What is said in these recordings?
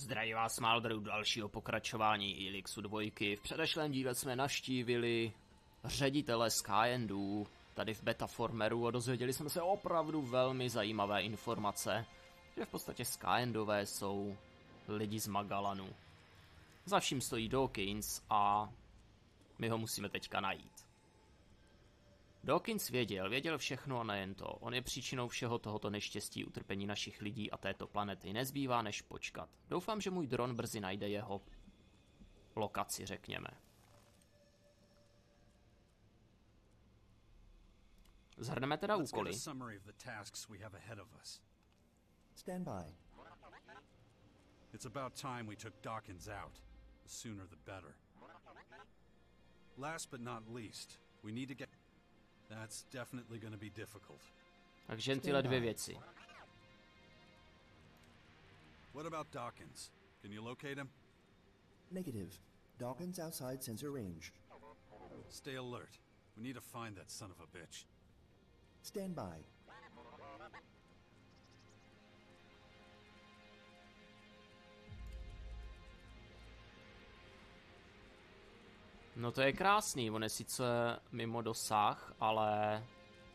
Zdravím vás, Maldru, dalšího pokračování Elixu 2. V předešlém díle jsme navštívili ředitele Skyendů tady v betaformeru a dozvěděli jsme se opravdu velmi zajímavé informace, že v podstatě Skyendové jsou lidi z Magalanu. Za vším stojí Dawkins a my ho musíme teďka najít. Dawkins věděl všechno a nejen to. On je příčinou všeho tohoto neštěstí, utrpení našich lidí a této planety. Nezbývá než počkat. Doufám, že můj dron brzy najde jeho lokaci, řekněme. Zhrneme teda úkoly. Stand by. It's about time we took Dawkins out. The sooner the better. Last but not least, we need to get... That's definitely going to be difficult. Takže tyhle dvě věci. What about Dawkins? Can you locate him? Negative. Dawkins outside sensor range. Stay alert. We need to find that son of a bitch. Stand by. No to je krásný, on je sice mimo dosah, ale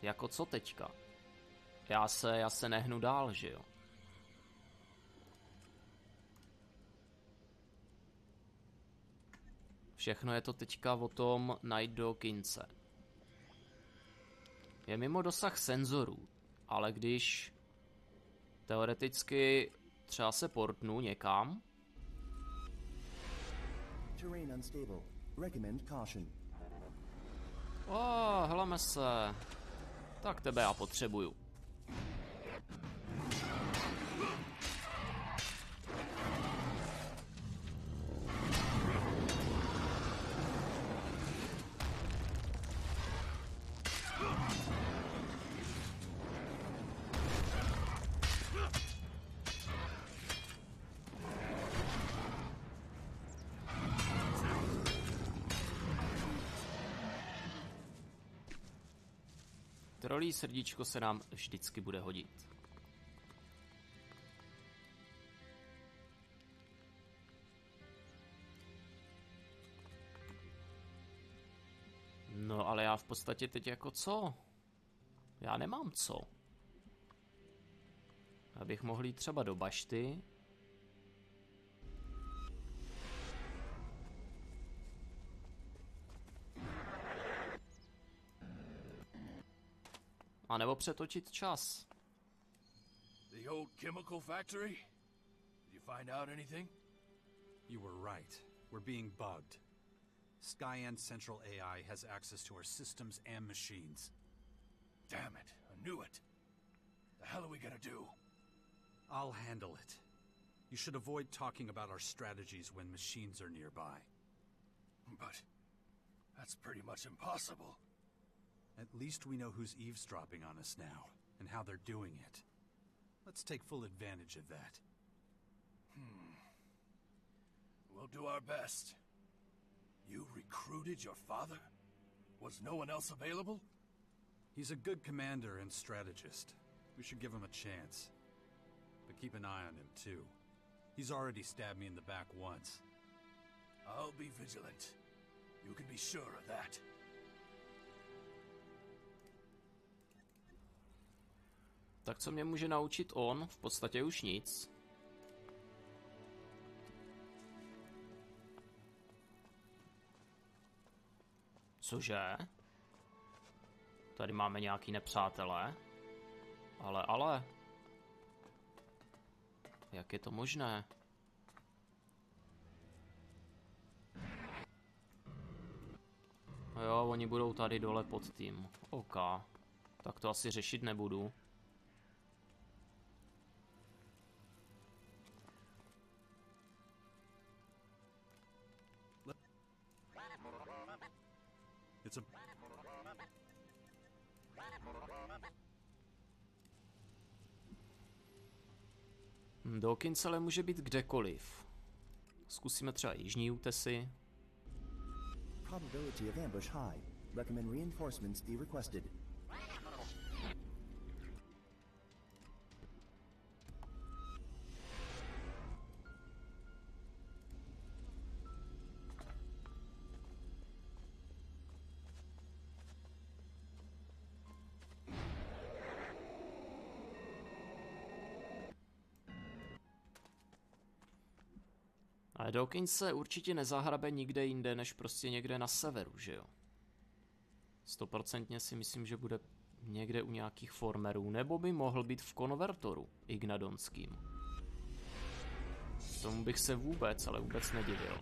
jako co teďka? Já se nehnu dál, že jo? Všechno je to teďka o tom najít Dawkinse. Je mimo dosah senzorů, ale když teoreticky třeba se portnu někam. Terrain unstable. Recommend caution. Heleme se. Tak tebe já potřebuju. Trolí srdíčko se nám vždycky bude hodit. No ale já v podstatě teď jako co? Já nemám co. Abych mohl jít třeba do bašty. A nebo přetočit čas. The old chemical factory? Did you find out anything? You were right. We're being bugged. Skyend Central AI has access to our systems and machines. Damn it, I knew it. The hell are we gonna do? I'll handle it. You should avoid talking about our strategies when machines are nearby. But that's pretty much impossible. At least we know who's eavesdropping on us now, and how they're doing it. Let's take full advantage of that. We'll do our best. You recruited your father? Was no one else available? He's a good commander and strategist. We should give him a chance. But keep an eye on him, too. He's already stabbed me in the back once. I'll be vigilant. You can be sure of that. Tak co mě může naučit on? V podstatě už nic. Cože? Tady máme nějaký nepřátelé. Ale. Jak je to možné? Jo, oni budou tady dole pod tím. OK. Tak to asi řešit nebudu. Dawkins ale může být kdekoliv. Zkusíme třeba jižní útesy. Probability of ambush high. Recommend reinforcements be requested. Dawkinse určitě nezahrabe nikde jinde, než prostě někde na severu, že jo? 100% si myslím, že bude někde u nějakých formerů, nebo by mohl být v konvertoru ignadonským. Tomu bych se vůbec, ale vůbec nedivil.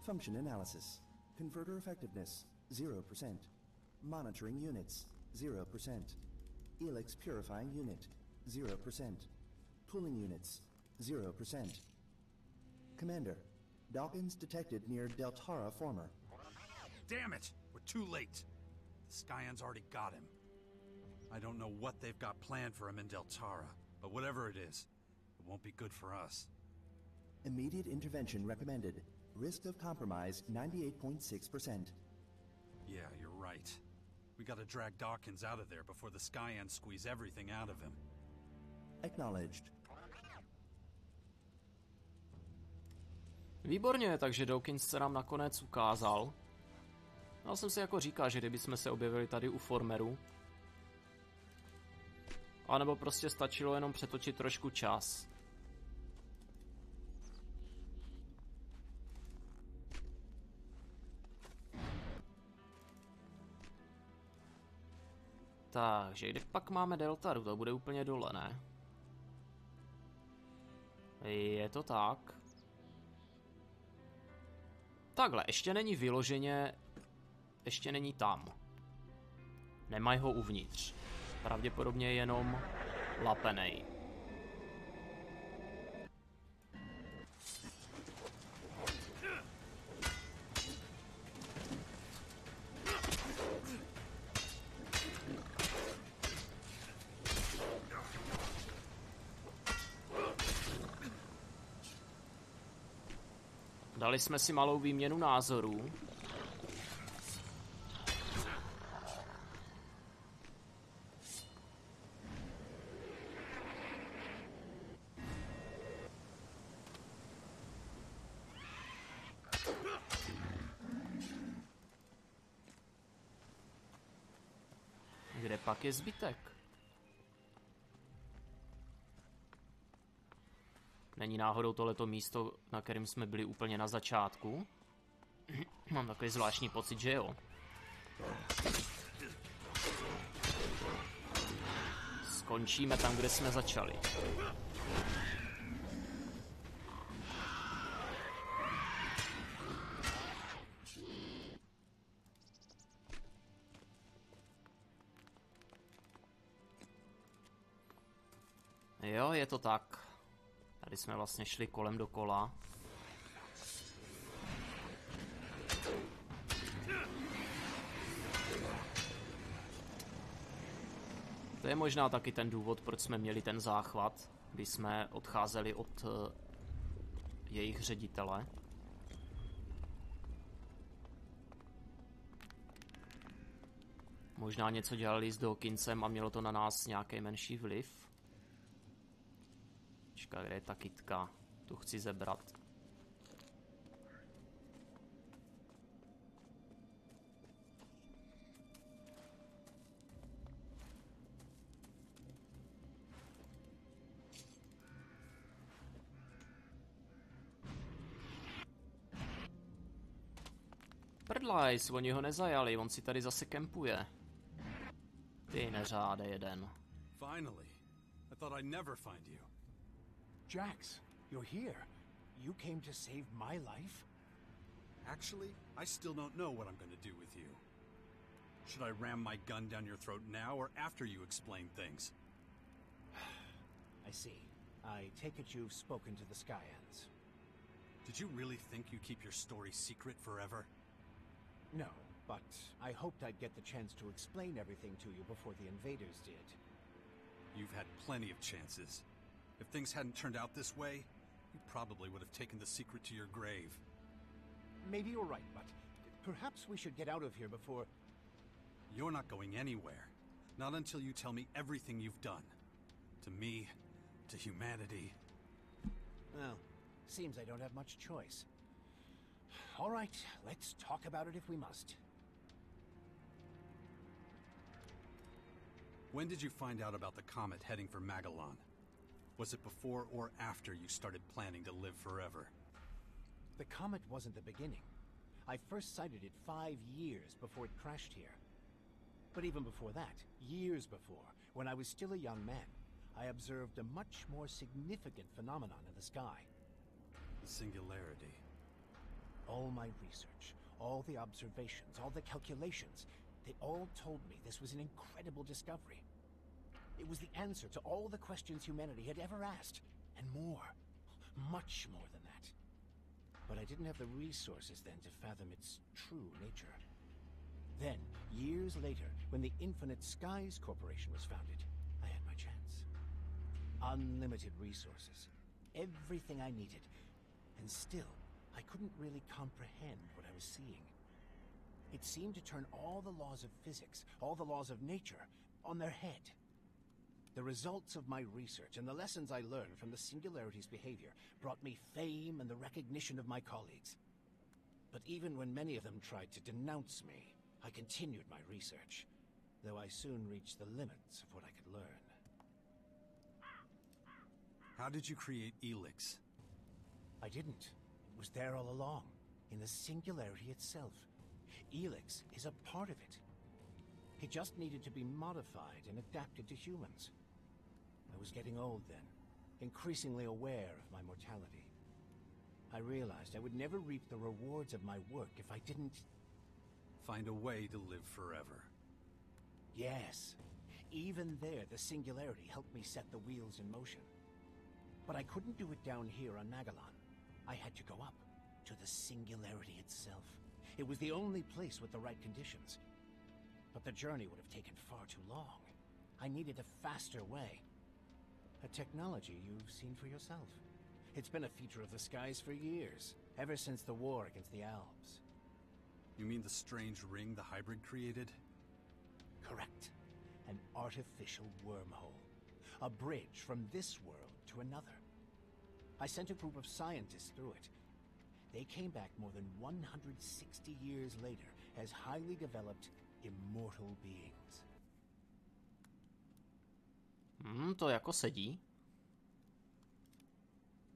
Function analysis. Converter effectiveness, 0%. Monitoring units, 0%. Elex purifying unit, 0%. Pulling units, 0%. Commander, Dawkins detected near Deltara former. Damn it! We're too late. The Scions already got him. I don't know what they've got planned for him in Deltara, but whatever it is, it won't be good for us. Immediate intervention recommended. Risk of compromise, 98.6%. Yeah, you're right. We gotta drag Dawkins out of there before the Scions squeeze everything out of him. Acknowledged. Výborně, takže Dawkins se nám nakonec ukázal. Já jsem si jako říkal, že kdybychom se objevili tady u formeru, anebo prostě stačilo jenom přetočit trošku čas. Takže kde pak máme Deltaru? To bude úplně dole, ne? Je to tak. Takhle, ještě není vyloženě... Ještě není tam. Nemají ho uvnitř. Pravděpodobně jenom lapenej. Dali jsme si malou výměnu názorů. Kde pak je zbytek? Není náhodou tohleto místo, na kterém jsme byli úplně na začátku? Mám takový zvláštní pocit, že jo. Skončíme tam, kde jsme začali. Jo, je to tak. Tady jsme vlastně šli kolem dokola. To je možná taky ten důvod, proč jsme měli ten záchvat, když jsme odcházeli od jejich ředitele. Možná něco dělali s Dawkinsem a mělo to na nás nějaký menší vliv. Počkej, kde je ta kytka? Tu chci zebrat. Prdlajs, oni ho nezajali, on si tady zase kempuje. Ty neřáde jeden. Finally. I thought I'd never find you. Jax, you're here. You came to save my life? Actually, I still don't know what I'm going to do with you. Should I ram my gun down your throat now or after you explain things? I see. I take it you've spoken to the Skyans. Did you really think you'd keep your story secret forever? No, but I hoped I'd get the chance to explain everything to you before the invaders did. You've had plenty of chances. If things hadn't turned out this way, you probably would have taken the secret to your grave. Maybe you're right, but perhaps we should get out of here before... You're not going anywhere. Not until you tell me everything you've done. To me, to humanity. Well, seems I don't have much choice. All right, let's talk about it if we must. When did you find out about the comet heading for Magellan? Was it before or after you started planning to live forever? The comet wasn't the beginning. I first sighted it 5 years before it crashed here. But even before that, years before, when I was still a young man, I observed a much more significant phenomenon in the sky. The singularity. All my research, all the observations, all the calculations, they all told me this was an incredible discovery. It was the answer to all the questions humanity had ever asked, and more, much more than that. But I didn't have the resources then to fathom its true nature. Then, years later, when the Infinite Skies Corporation was founded, I had my chance. Unlimited resources, everything I needed, and still, I couldn't really comprehend what I was seeing. It seemed to turn all the laws of physics, all the laws of nature, on their head. The results of my research and the lessons I learned from the Singularity's behavior brought me fame and the recognition of my colleagues. But even when many of them tried to denounce me, I continued my research, though I soon reached the limits of what I could learn. How did you create Elex? I didn't. It was there all along, in the Singularity itself. Elex is a part of it. It just needed to be modified and adapted to humans. I was getting old then, increasingly aware of my mortality. I realized I would never reap the rewards of my work if I didn't... Find a way to live forever. Yes. Even there, the Singularity helped me set the wheels in motion. But I couldn't do it down here on Magellan. I had to go up, to the Singularity itself. It was the only place with the right conditions. But the journey would have taken far too long. I needed a faster way. A technology you've seen for yourself. It's been a feature of the skies for years, ever since the war against the Alps. You mean the strange ring the hybrid created? Correct. An artificial wormhole. A bridge from this world to another. I sent a group of scientists through it. They came back more than 160 years later as highly developed, immortal beings. To jako sedí.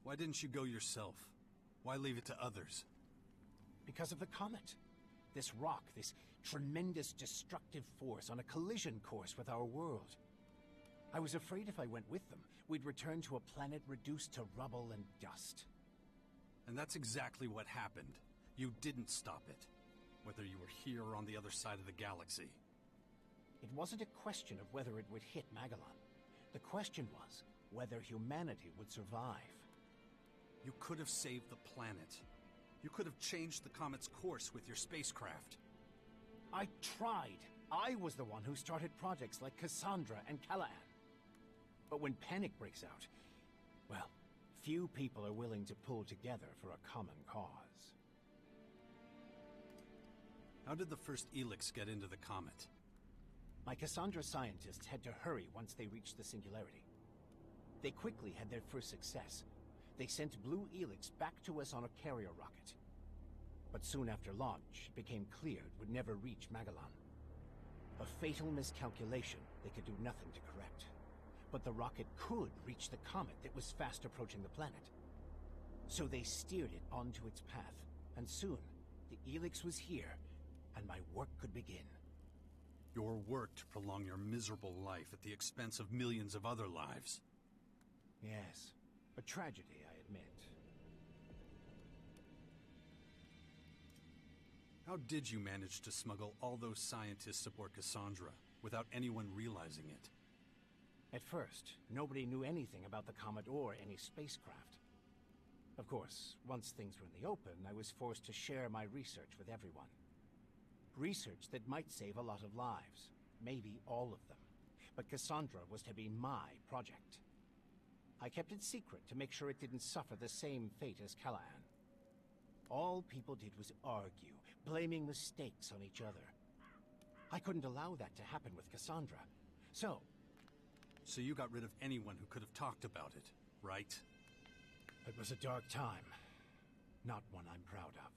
Why didn't you go yourself? Why leave it to others? Because of the comet. This rock, this tremendous destructive force on a collision course with our world. I was afraid if I went with them, we'd return to a planet reduced to rubble and dust. And that's exactly what happened. You didn't stop it. Whether you were here or on the other side of the galaxy. It wasn't a question of whether it would hit Magellan. The question was, whether humanity would survive. You could have saved the planet. You could have changed the comet's course with your spacecraft. I tried. I was the one who started projects like Cassandra and Callahan. But when panic breaks out, well, few people are willing to pull together for a common cause. How did the first Elex get into the comet? My Cassandra scientists had to hurry once they reached the singularity. They quickly had their first success. They sent Blue Elex back to us on a carrier rocket. But soon after launch, it became clear it would never reach Magellan. A fatal miscalculation they could do nothing to correct. But the rocket could reach the comet that was fast approaching the planet. So they steered it onto its path, and soon, the Elex was here, and my work could begin. Your work to prolong your miserable life at the expense of millions of other lives. Yes, a tragedy, I admit. How did you manage to smuggle all those scientists aboard Cassandra without anyone realizing it? At first, nobody knew anything about the comet or any spacecraft. Of course, once things were in the open, I was forced to share my research with everyone. Research that might save a lot of lives, maybe all of them. But Cassandra was to be my project. I kept it secret to make sure it didn't suffer the same fate as Callahan. All people did was argue, blaming mistakes on each other. I couldn't allow that to happen with Cassandra. So you got rid of anyone who could have talked about it, right? it was a dark time. Not one I'm proud of.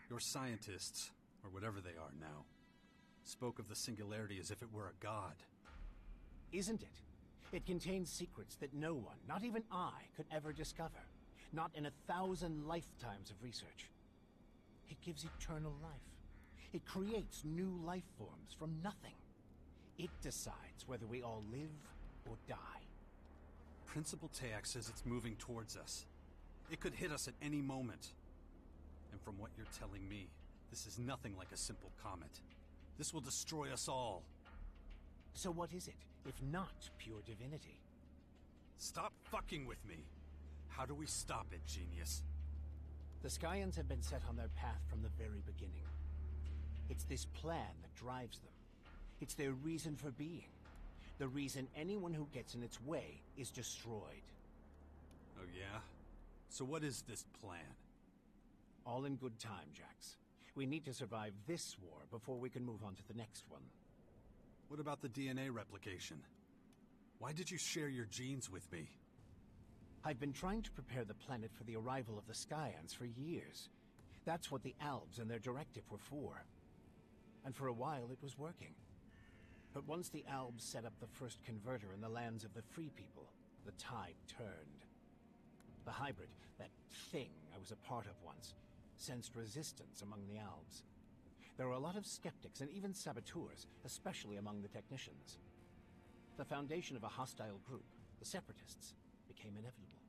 Your scientists, or whatever they are now, spoke of the singularity as if it were a god. Isn't it? It contains secrets that no one, not even I, could ever discover. Not in 1,000 lifetimes of research. It gives eternal life. It creates new life forms from nothing. It decides whether we all live or die. Principal Teac says it's moving towards us. It could hit us at any moment. And from what you're telling me, this is nothing like a simple comet. This will destroy us all. So what is it, if not pure divinity? Stop fucking with me! How do we stop it, genius? The Skyans have been set on their path from the very beginning. It's this plan that drives them. It's their reason for being. The reason anyone who gets in its way is destroyed. Oh yeah? So what is this plan? All in good time, Jax. We need to survive this war before we can move on to the next one. What about the DNA replication? Why did you share your genes with me? I've been trying to prepare the planet for the arrival of the Skyans for years. That's what the Albs and their directive were for. And for a while it was working. But once the Albs set up the first converter in the lands of the Free People, the tide turned. The hybrid, that thing I was a part of once, sensed resistance among the Albs. There were a lot of skeptics and even saboteurs, especially among the technicians. The foundation of a hostile group, the Separatists, became inevitable.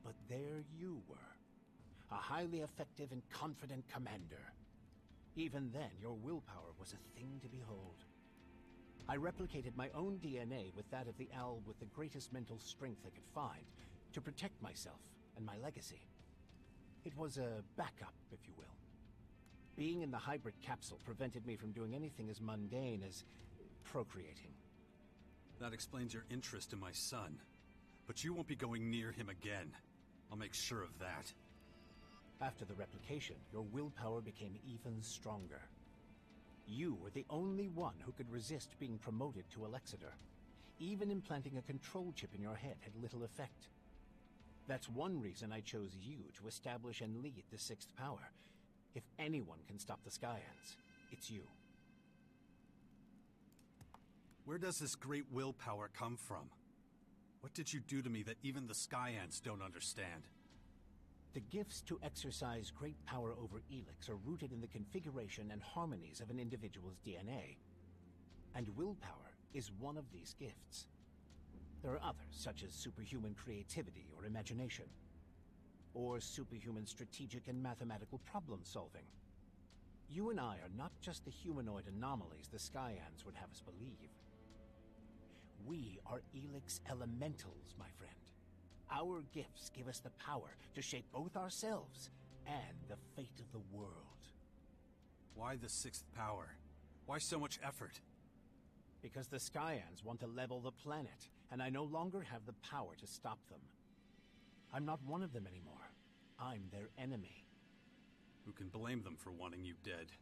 But there you were, a highly effective and confident commander. Even then, your willpower was a thing to behold. I replicated my own DNA with that of the Alb with the greatest mental strength I could find to protect myself and my legacy. It was a backup, if you will. Being in the hybrid capsule prevented me from doing anything as mundane as procreating. That explains your interest in my son. But you won't be going near him again. I'll make sure of that. After the replication, your willpower became even stronger. You were the only one who could resist being promoted to Alexander. Even implanting a control chip in your head had little effect. That's one reason I chose you to establish and lead the Sixth Power. If anyone can stop the Skyans, it's you. Where does this great willpower come from? What did you do to me that even the Skyans don't understand? The gifts to exercise great power over Elex are rooted in the configuration and harmonies of an individual's DNA. And willpower is one of these gifts. There are others, such as superhuman creativity or imagination, or superhuman strategic and mathematical problem-solving. You and I are not just the humanoid anomalies the Skyans would have us believe. We are Elex elementals, my friend. Our gifts give us the power to shape both ourselves and the fate of the world. Why the sixth power? Why so much effort? Because the Skyans want to level the planet, and I no longer have the power to stop them. I'm not one of them anymore. I'm their enemy. Who can blame them for wanting you dead?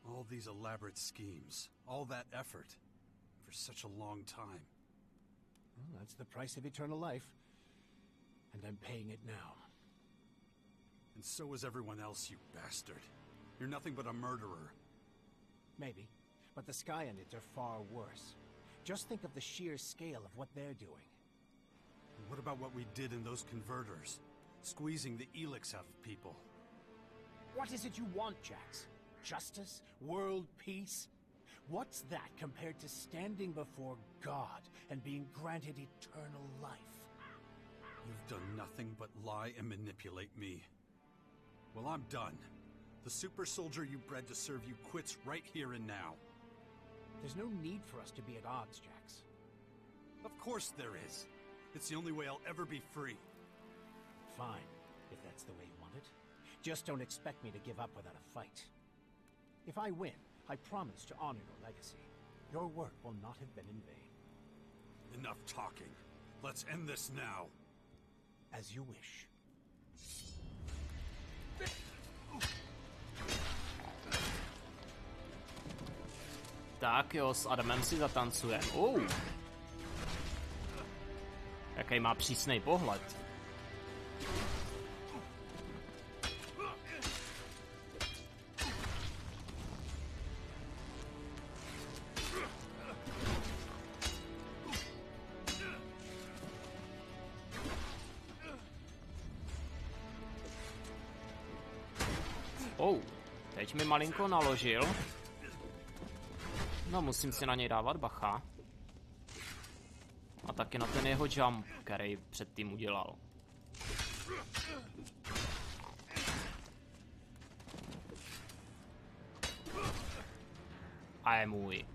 All these elaborate schemes, all that effort, for such a long time. Well, that's the price of eternal life. And I'm paying it now. And so is everyone else, you bastard. You're nothing but a murderer. Maybe, but the Skyanids are far worse. Just think of the sheer scale of what they're doing. And what about what we did in those converters? Squeezing the Elex out of people. What is it you want, Jax? Justice? World peace? What's that compared to standing before God and being granted eternal life? You've done nothing but lie and manipulate me. Well, I'm done. The super soldier you bred to serve you quits right here and now. There's no need for us to be at odds, Jax. Of course there is. It's the only way I'll ever be free. Fine, if that's the way you want it. Just don't expect me to give up without a fight. If I win, I promise to honor your legacy. Your work will not have been in vain. Enough talking. Let's end this now. As you wish. Tak jo, s Adamem si zatancujem. Jaký má přísnej pohled. Teď mi malinko naložil. No, musím si na něj dávat bacha. A taky na ten jeho jump, který předtím udělal. A je můj.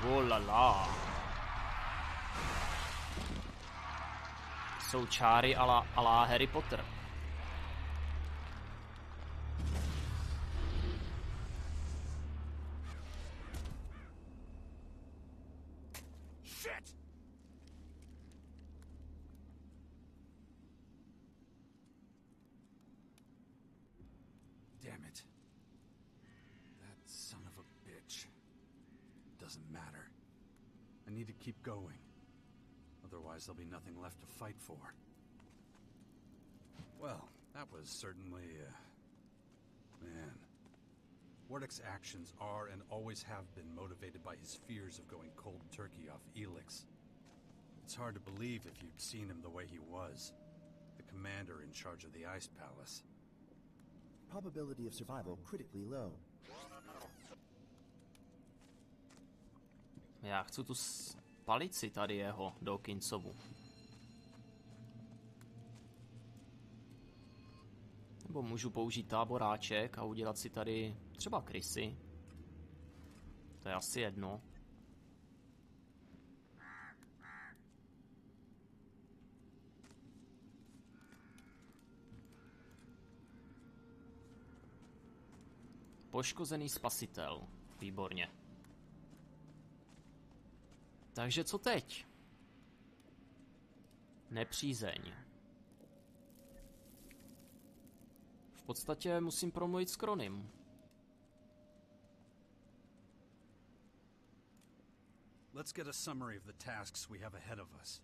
Volala. Jsou čáry a la Harry Potter. Shit! Damn it. That son of a bitch. Doesn't matter. I need to keep going. Otherwise, there'll be nothing left to fight for. Well, that was certainly, man. Wardek's actions are and always have been motivated by his fears of going cold turkey off Elex. It's hard to believe if you'd seen him the way he was. The commander in charge of the Ice Palace. Probability of survival critically low. Já chci tu palici tady jeho, Dawkinsovu. Nebo můžu použít táboráček a udělat si tady třeba krysy. To je asi jedno. Poškozený spasitel. Výborně. Takže co teď? Nepřízeň. V podstatě musím promluvit s Kronym. Let's get a summary of the tasks we have ahead of us.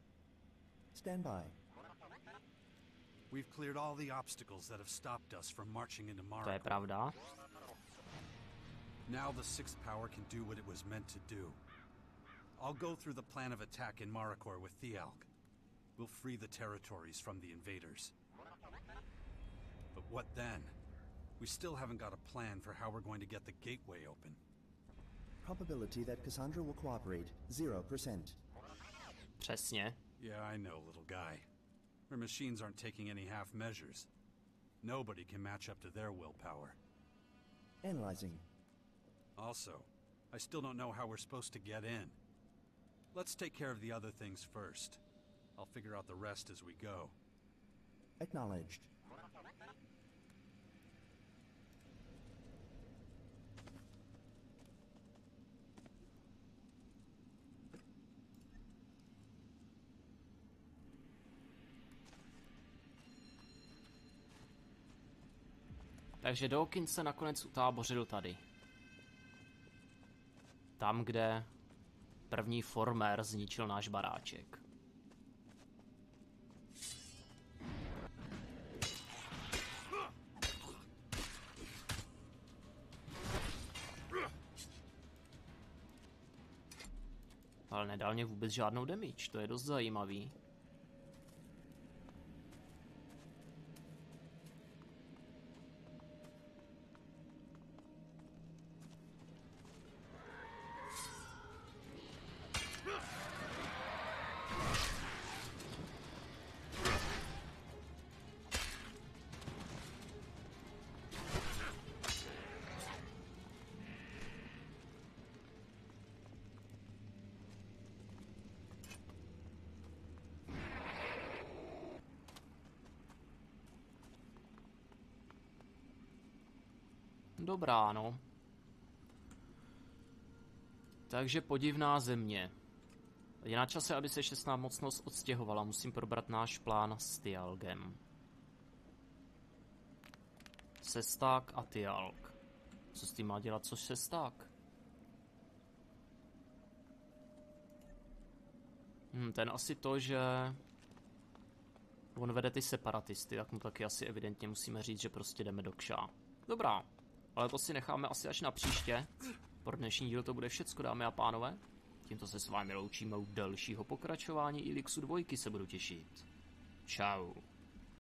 Stand by. We've cleared all the obstacles that have stopped us from marching into To je Mark. pravda. Now the sixth power can do what it was meant to do. I'll go through the plan of attack in Marikor with Thialk. We'll free the territories from the invaders. But what then? We still haven't got a plan for how we're going to get the gateway open. Probability that Cassandra will cooperate, 0%. Přesně. Yeah, I know, little guy. Her machines aren't taking any half measures. Nobody can match up to their willpower. Analyzing. Also, I still don't know how we're supposed to get in. Let's take care of the other things first. I'll figure out the rest as we go. Acknowledged. Takže Dawkins se nakonec utábořil tady. Tam, kde první formér zničil náš baráček. Ale nedal mě vůbec žádnou damage, to je dost zajímavý. Dobrá, no. Takže podivná země. Je na čase, aby se 16 mocnost odstěhovala. Musím probrat náš plán s Tialgem. Sesták a Tialg. Co s tím má dělat, což Sesták? Ten asi to, že on vede ty separatisty, tak mu taky asi evidentně musíme říct, že prostě jdeme do kša. Dobrá. Ale to si necháme asi až na příště. Pro dnešní díl to bude všecko, dámy a pánové. Tímto se s vámi loučíme u dalšího pokračování Elixu 2, se budu těšit. Čau.